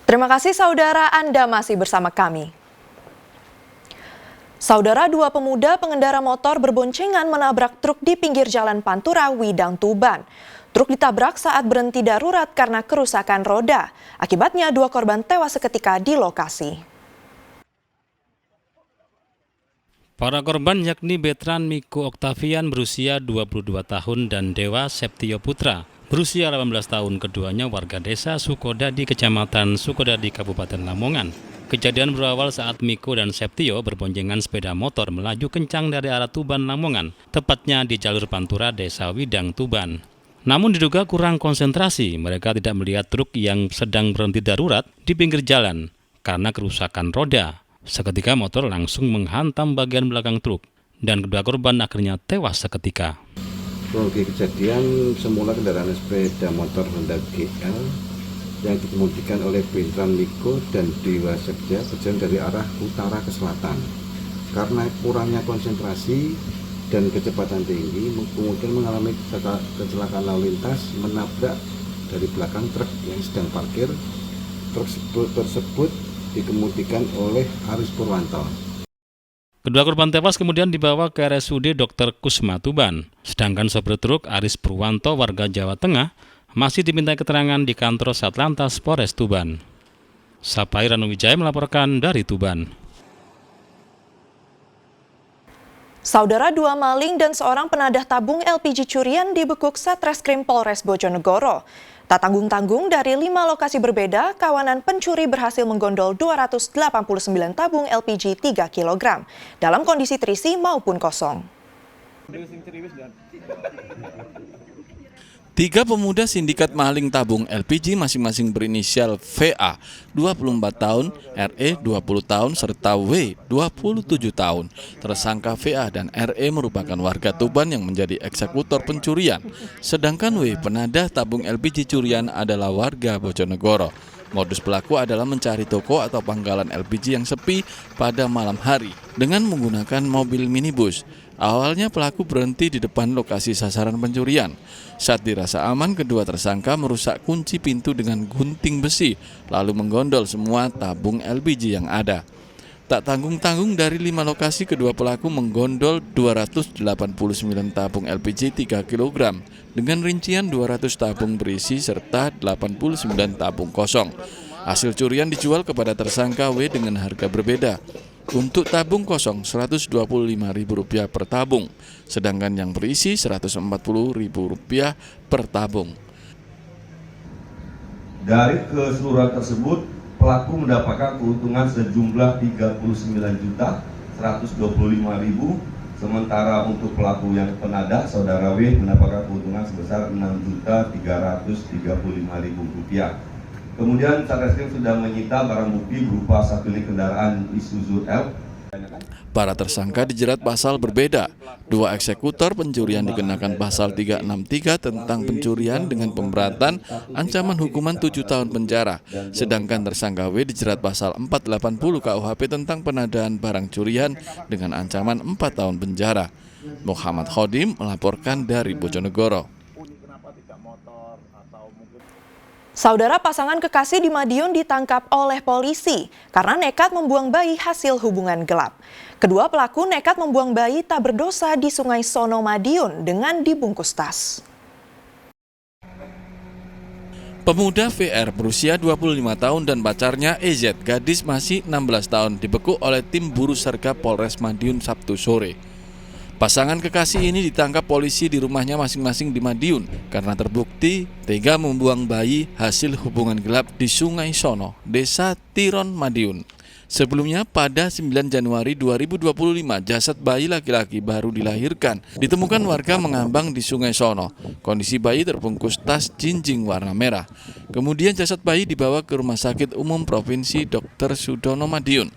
Terima kasih saudara, Anda masih bersama kami. Saudara, dua pemuda pengendara motor berboncengan menabrak truk di pinggir jalan Pantura, Widang, Tuban. Truk ditabrak saat berhenti darurat karena kerusakan roda. Akibatnya dua korban tewas seketika di lokasi. Para korban yakni Betran Miko Oktavian berusia 22 tahun dan Dewa Septio Putra berusia 18 tahun. Keduanya warga desa Sukodadi, Kecamatan Sukodadi, Kabupaten Lamongan. Kejadian berawal saat Miko dan Septio berboncengan sepeda motor melaju kencang dari arah Tuban, Lamongan, tepatnya di jalur Pantura, Desa Widang, Tuban. Namun diduga kurang konsentrasi, mereka tidak melihat truk yang sedang berhenti darurat di pinggir jalan karena kerusakan roda. Seketika motor langsung menghantam bagian belakang truk dan kedua korban akhirnya tewas seketika. Kronologi kejadian semula kendaraan sepeda motor Honda GL yang dikemudikan oleh Betran Miko dan Dewa Septio berjalan dari arah utara ke selatan. Karena kurangnya konsentrasi dan kecepatan tinggi, kemudian mengalami kecelakaan lalu lintas menabrak dari belakang truk yang sedang parkir. Truk tersebut dikemudikan oleh Aris Purwanto. Kedua korban tewas kemudian dibawa ke RSUD Dr. Kusma Tuban. Sedangkan sopir truk Aris Purwanto warga Jawa Tengah masih dimintai keterangan di kantor Satlantas Polres Tuban. Sapai Ranuwijaya melaporkan dari Tuban. Saudara, dua maling dan seorang penadah tabung LPG curian dibekuk Satreskrim Polres Bojonegoro. Tak tanggung-tanggung, dari 5 lokasi berbeda, kawanan pencuri berhasil menggondol 289 tabung LPG 3 kg dalam kondisi terisi maupun kosong. 3 pemuda sindikat maling tabung LPG masing-masing berinisial VA 24 tahun, RE 20 tahun, serta W 27 tahun. Tersangka VA dan RE merupakan warga Tuban yang menjadi eksekutor pencurian. Sedangkan W, penadah tabung LPG curian, adalah warga Bojonegoro. Modus pelaku adalah mencari toko atau pangkalan LPG yang sepi pada malam hari dengan menggunakan mobil minibus. Awalnya pelaku berhenti di depan lokasi sasaran pencurian. Saat dirasa aman, kedua tersangka merusak kunci pintu dengan gunting besi, lalu menggondol semua tabung LPG yang ada. Tak tanggung-tanggung, dari 5 lokasi kedua pelaku menggondol 289 tabung LPG 3 kg dengan rincian 200 tabung berisi serta 89 tabung kosong. Hasil curian dijual kepada tersangka W dengan harga berbeda. Untuk tabung kosong Rp125.000 per tabung, sedangkan yang berisi Rp140.000 per tabung. Dari keseluruhan tersebut, pelaku mendapatkan keuntungan sejumlah Rp39.125.000, sementara untuk pelaku yang penadah, saudara W, mendapatkan keuntungan sebesar Rp6.335.000. Kemudian Satreskrim sudah menyita barang bukti berupa 1 unit kendaraan Isuzu L. Para tersangka dijerat pasal berbeda. 2 eksekutor pencurian dikenakan pasal 363 tentang pencurian dengan pemberatan ancaman hukuman 7 tahun penjara. Sedangkan tersangka W dijerat pasal 480 KUHP tentang penadaan barang curian dengan ancaman 4 tahun penjara. Muhammad Khodim melaporkan dari Bojonegoro. Saudara, pasangan kekasih di Madiun ditangkap oleh polisi karena nekat membuang bayi hasil hubungan gelap. Kedua pelaku nekat membuang bayi tak berdosa di Sungai Sono, Madiun dengan dibungkus tas. Pemuda VR berusia 25 tahun dan pacarnya EZ, gadis masih 16 tahun, dibekuk oleh tim buru serga Polres Madiun Sabtu sore. Pasangan kekasih ini ditangkap polisi di rumahnya masing-masing di Madiun karena terbukti tega membuang bayi hasil hubungan gelap di Sungai Sono, Desa Tiron, Madiun. Sebelumnya pada 9 Januari 2025, jasad bayi laki-laki baru dilahirkan ditemukan warga mengambang di Sungai Sono. Kondisi bayi terbungkus tas jinjing warna merah. Kemudian jasad bayi dibawa ke Rumah Sakit Umum Provinsi Dr. Sudono, Madiun.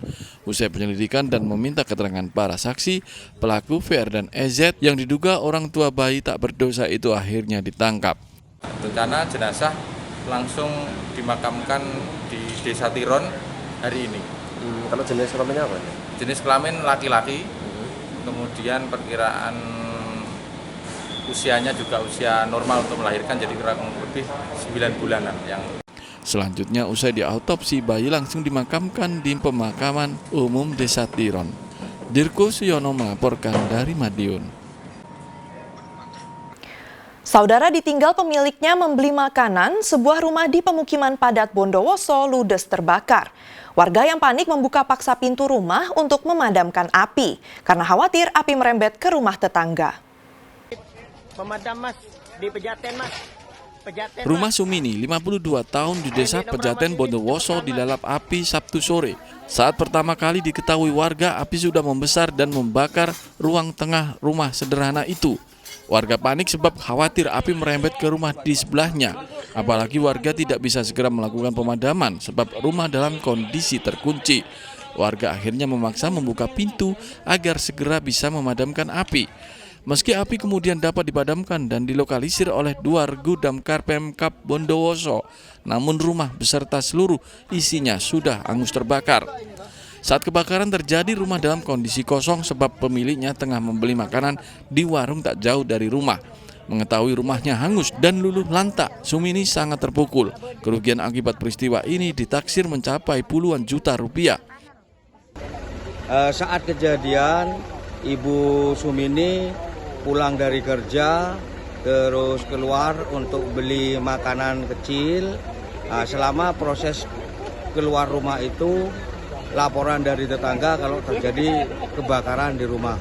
Usai penyelidikan dan meminta keterangan para saksi, pelaku VR dan EZ yang diduga orang tua bayi tak berdosa itu akhirnya ditangkap. Rencana jenazah langsung dimakamkan di Desa Tiron hari ini. Kalau jenis kelaminnya apa? Jenis kelamin laki-laki, kemudian perkiraan usianya juga usia normal untuk melahirkan, jadi kurang lebih 9 bulanan. Selanjutnya usai diautopsi, bayi langsung dimakamkan di pemakaman umum Desa Tiron. Dirko Suyono melaporkan dari Madiun. Saudara ditinggal pemiliknya membeli makanan, sebuah rumah di pemukiman padat Bondowoso ludes terbakar. Warga yang panik membuka paksa pintu rumah untuk memadamkan api, karena khawatir api merembet ke rumah tetangga. Pemadam mas, di Pejaten mas. Pejaten, Rumah Sumini, 52 tahun di desa Pejaten Bondowoso dilalap api Sabtu sore. Saat pertama kali diketahui warga, api sudah membesar dan membakar ruang tengah rumah sederhana itu. Warga panik sebab khawatir api merembet ke rumah di sebelahnya. Apalagi warga tidak bisa segera melakukan pemadaman sebab rumah dalam kondisi terkunci. Warga akhirnya memaksa membuka pintu agar segera bisa memadamkan api. Meski api kemudian dapat dipadamkan dan dilokalisir oleh 2 regu damkar Pemkab Bondowoso, namun rumah beserta seluruh isinya sudah hangus terbakar. Saat kebakaran terjadi, rumah dalam kondisi kosong sebab pemiliknya tengah membeli makanan di warung tak jauh dari rumah. Mengetahui rumahnya hangus dan luluh lantak, Sumini sangat terpukul. Kerugian akibat peristiwa ini ditaksir mencapai puluhan juta rupiah. Saat kejadian, Ibu Sumini pulang dari kerja, terus keluar untuk beli makanan kecil. Selama proses keluar rumah itu, laporan dari tetangga kalau terjadi kebakaran di rumah.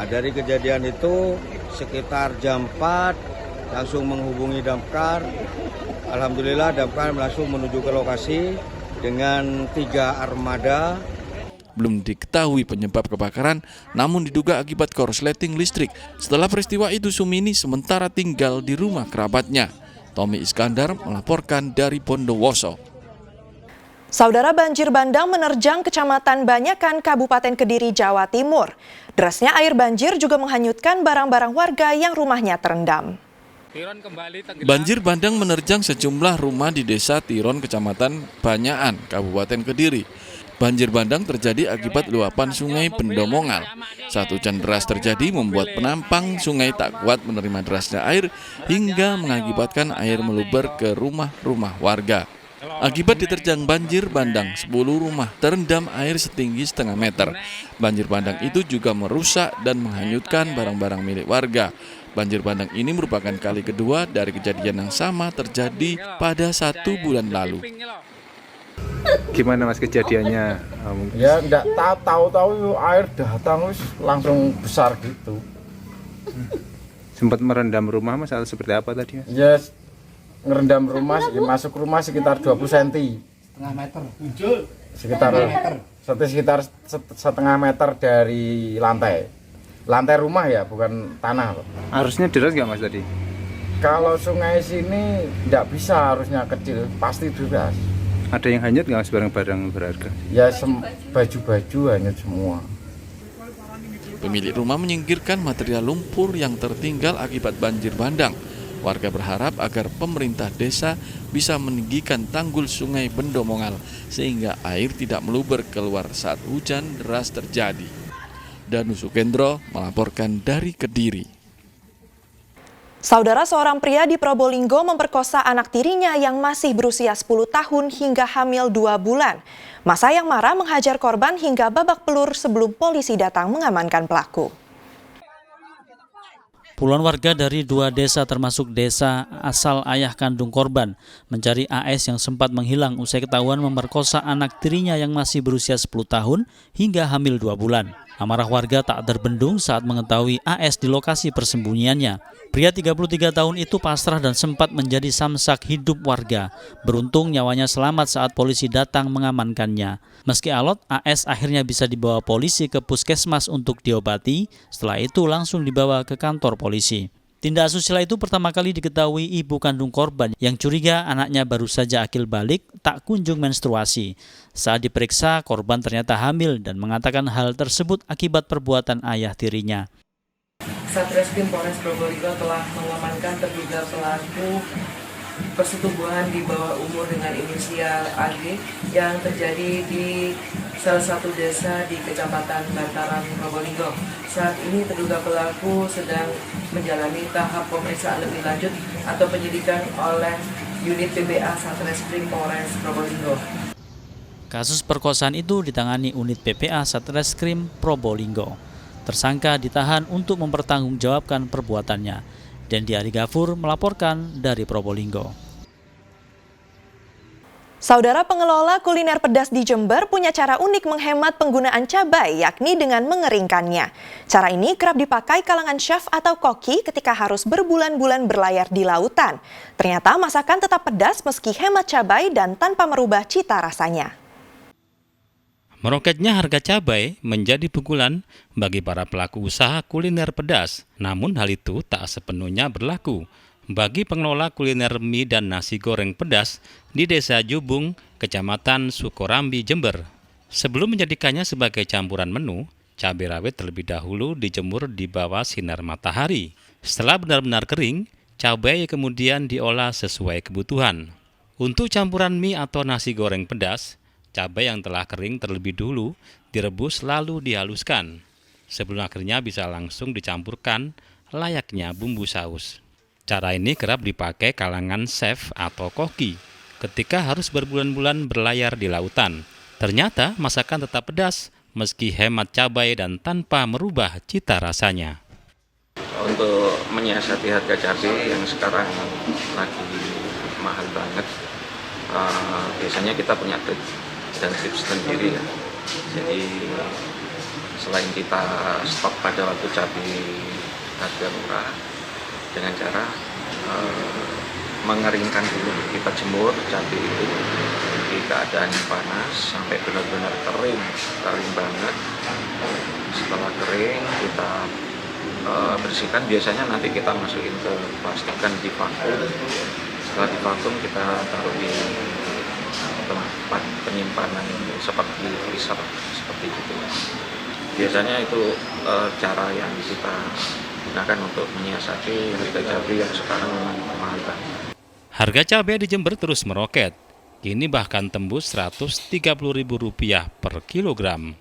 Dari kejadian itu sekitar jam 4 langsung menghubungi damkar. Alhamdulillah damkar langsung menuju ke lokasi dengan 3 armada. Belum diketahui penyebab kebakaran, namun diduga akibat korsleting listrik. Setelah peristiwa itu, Sumini sementara tinggal di rumah kerabatnya. Tommy Iskandar melaporkan dari Bondowoso. Saudara, banjir bandang menerjang Kecamatan Banyakan, Kabupaten Kediri, Jawa Timur. Derasnya air banjir juga menghanyutkan barang-barang warga yang rumahnya terendam. Banjir bandang menerjang sejumlah rumah di Desa Tiron, Kecamatan Banyakan, Kabupaten Kediri. Banjir bandang terjadi akibat luapan sungai Bendomongal. Saat hujan deras terjadi membuat penampang sungai tak kuat menerima derasnya air hingga mengakibatkan air meluber ke rumah-rumah warga. Akibat diterjang banjir bandang, 10 rumah terendam air setinggi setengah meter. Banjir bandang itu juga merusak dan menghanyutkan barang-barang milik warga. Banjir bandang ini merupakan kali kedua dari kejadian yang sama terjadi pada 1 bulan lalu. Gimana mas kejadiannya? Ya enggak tahu air datang langsung besar gitu. Sempat merendam rumah mas atau seperti apa tadi mas? Ya ngerendam rumah, masuk rumah sekitar 20 cm. Setengah meter. Sekitar setengah meter dari lantai. Lantai rumah ya, bukan tanah. Arusnya deras nggak mas tadi? Kalau sungai sini nggak bisa, arusnya kecil, pasti deras. Ada yang hanyut nggak mas barang-barang berharga? Ya baju-baju hanyut semua. Pemilik rumah menyingkirkan material lumpur yang tertinggal akibat banjir bandang. Warga berharap agar pemerintah desa bisa meninggikan tanggul sungai Bendomongal sehingga air tidak meluber keluar saat hujan deras terjadi. Danu Sukendro melaporkan dari Kediri. Saudara, seorang pria di Probolinggo memperkosa anak tirinya yang masih berusia 10 tahun hingga hamil 2 bulan. Masa yang marah menghajar korban hingga babak belur sebelum polisi datang mengamankan pelaku. Puluhan warga dari 2 desa termasuk desa asal ayah kandung korban mencari AS yang sempat menghilang usai ketahuan memerkosa anak tirinya yang masih berusia 10 tahun hingga hamil 2 bulan. Amarah warga tak terbendung saat mengetahui AS di lokasi persembunyiannya. Pria 33 tahun itu pasrah dan sempat menjadi samsak hidup warga. Beruntung nyawanya selamat saat polisi datang mengamankannya. Meski alot, AS akhirnya bisa dibawa polisi ke puskesmas untuk diobati. Setelah itu langsung dibawa ke kantor polisi. Tindak asusila itu pertama kali diketahui ibu kandung korban yang curiga anaknya baru saja akil balik, tak kunjung menstruasi. Saat diperiksa, korban ternyata hamil dan mengatakan hal tersebut akibat perbuatan ayah tirinya. Satreskrim Polres Probolinggo telah mengamankan terduga pelaku persetubuhan di bawah umur dengan inisial AG yang terjadi di salah satu desa di Kecamatan Bantaran, Probolinggo. Saat ini terduga pelaku sedang menjalani tahap pemeriksaan lebih lanjut atau penyidikan oleh unit PBA Satreskrim Polres Probolinggo. Kasus perkosaan itu ditangani unit PPA Satreskrim Probolinggo. Tersangka ditahan untuk mempertanggungjawabkan perbuatannya. Dendi Ari Gafur melaporkan dari Probolinggo. Saudara pengelola kuliner pedas di Jember punya cara unik menghemat penggunaan cabai, yakni dengan mengeringkannya. Cara ini kerap dipakai kalangan chef atau koki ketika harus berbulan-bulan berlayar di lautan. Ternyata masakan tetap pedas meski hemat cabai dan tanpa merubah cita rasanya. Meroketnya harga cabai menjadi pukulan bagi para pelaku usaha kuliner pedas. Namun hal itu tak sepenuhnya berlaku bagi pengelola kuliner mie dan nasi goreng pedas di Desa Jubung, Kecamatan Sukorambi, Jember. Sebelum menjadikannya sebagai campuran menu, cabai rawit terlebih dahulu dijemur di bawah sinar matahari. Setelah benar-benar kering, cabai kemudian diolah sesuai kebutuhan. Untuk campuran mie atau nasi goreng pedas, cabai yang telah kering terlebih dulu direbus lalu dihaluskan. Sebelum akhirnya bisa langsung dicampurkan layaknya bumbu saus. Cara ini kerap dipakai kalangan chef atau koki ketika harus berbulan-bulan berlayar di lautan. Ternyata masakan tetap pedas meski hemat cabai dan tanpa merubah cita rasanya. Untuk menyiasati harga cabai yang sekarang lagi mahal banget, biasanya kita punya trik dan tips sendiri ya. Jadi selain kita stok pada waktu cabai harga murah, dengan cara mengeringkan dulu, kita jemur cabai itu di keadaan yang panas sampai benar-benar kering banget. Setelah kering kita bersihkan, biasanya nanti kita masukin ke plastikan di vakum. Setelah di vakum kita taruh di tempat penyimpanan seperti freezer seperti itu. Biasanya itu cara yang kita gunakan untuk menyiasati harga cabai yang sekarang memang mahal banget. Harga cabai di Jember terus meroket. Kini bahkan tembus Rp130.000 per kilogram.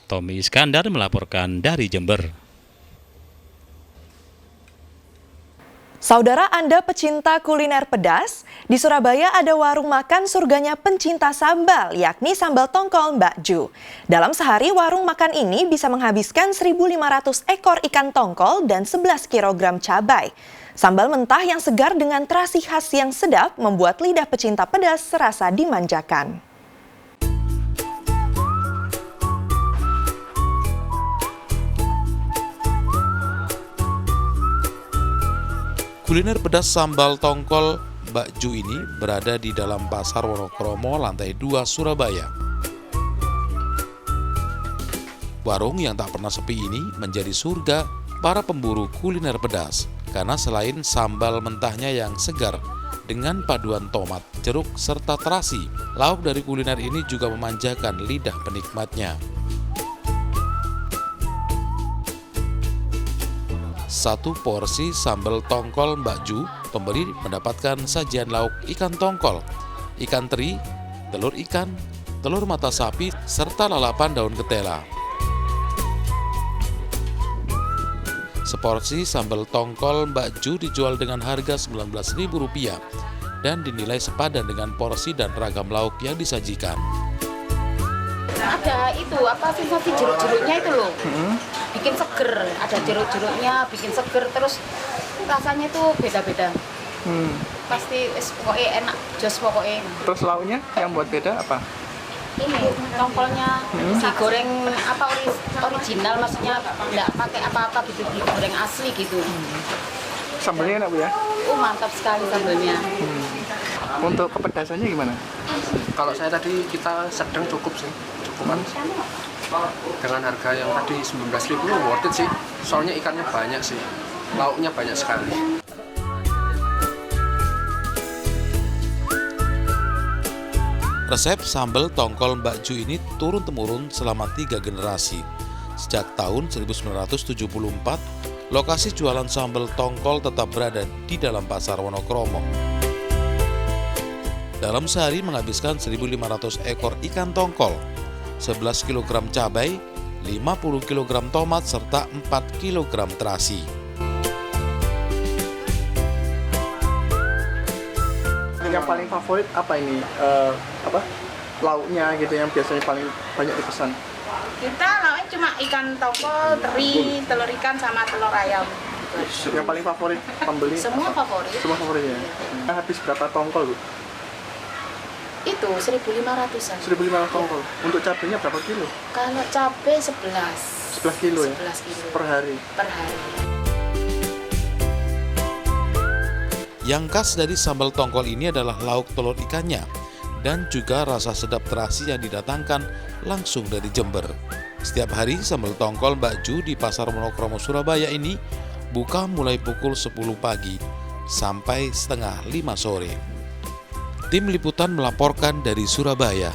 Tommy Iskandar melaporkan dari Jember. Saudara Anda pecinta kuliner pedas? Di Surabaya ada warung makan surganya pencinta sambal, yakni sambal tongkol Mbak Ju. Dalam sehari, warung makan ini bisa menghabiskan 1.500 ekor ikan tongkol dan 11 kg cabai. Sambal mentah yang segar dengan terasi khas yang sedap membuat lidah pecinta pedas serasa dimanjakan. Kuliner pedas sambal tongkol Mbak Ju ini berada di dalam Pasar Wonokromo, lantai 2 Surabaya. Warung yang tak pernah sepi ini menjadi surga para pemburu kuliner pedas, karena selain sambal mentahnya yang segar dengan paduan tomat, jeruk, serta terasi, lauk dari kuliner ini juga memanjakan lidah penikmatnya. Satu porsi sambal tongkol Mbak Ju, pembeli mendapatkan sajian lauk ikan tongkol, ikan teri, telur ikan, telur mata sapi, serta lalapan daun ketela. Seporsi sambal tongkol Mbak Ju dijual dengan harga Rp19.000 dan dinilai sepadan dengan porsi dan ragam lauk yang disajikan. Ada itu, sensasi jeruk-jeruknya itu loh. Bikin seger, ada jeruk-jeruknya, bikin seger, terus rasanya itu beda-beda. Pasti pokoknya enak, jos pokoknya. Terus lauknya yang buat beda apa? Ini tongkolnya digoreng original, maksudnya nggak pakai apa-apa gitu, digoreng asli gitu. Sambalnya enak Bu ya? Mantap sekali sambalnya. Untuk kepedasannya gimana? Kalau saya tadi kita sedang cukup sih, cukupan. Dengan harga yang tadi 19.000 worth it sih. Soalnya ikannya banyak sih, lauknya banyak sekali. Resep sambal tongkol Mbak Ju ini turun-temurun selama 3 generasi. Sejak tahun 1974, lokasi jualan sambal tongkol tetap berada di dalam Pasar Wonokromo. Dalam sehari menghabiskan 1.500 ekor ikan tongkol, 11 kg cabai, 50 kg tomat, serta 4 kg terasi. Yang paling favorit apa ini? Lauknya gitu yang biasanya paling banyak dipesan? Kita lauknya cuma ikan tongkol, teri, telur ikan sama telur ayam. Yang paling favorit pembeli? Semua favorit. Semua favorit ya. Habis berapa tongkol, Bu? Itu 1.500-an. 1.500 tongkol. Untuk cabenya berapa kilo? Kalau cabai 11. 11 kilo ya? 11 kilo. Per hari? Per hari. Yang khas dari sambal tongkol ini adalah lauk telur ikannya dan juga rasa sedap terasi yang didatangkan langsung dari Jember. Setiap hari sambal tongkol Mbak Ju di Pasar Monokromo Surabaya ini buka mulai pukul 10 pagi sampai setengah 5 sore. Tim Liputan melaporkan dari Surabaya.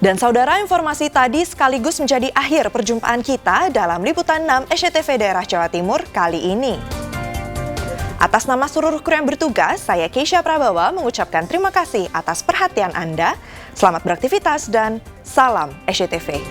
Dan saudara, informasi tadi sekaligus menjadi akhir perjumpaan kita dalam Liputan 6 SCTV Daerah Jawa Timur kali ini. Atas nama seluruh kru yang bertugas, saya Keisha Prabawa mengucapkan terima kasih atas perhatian Anda. Selamat beraktivitas dan salam SCTV.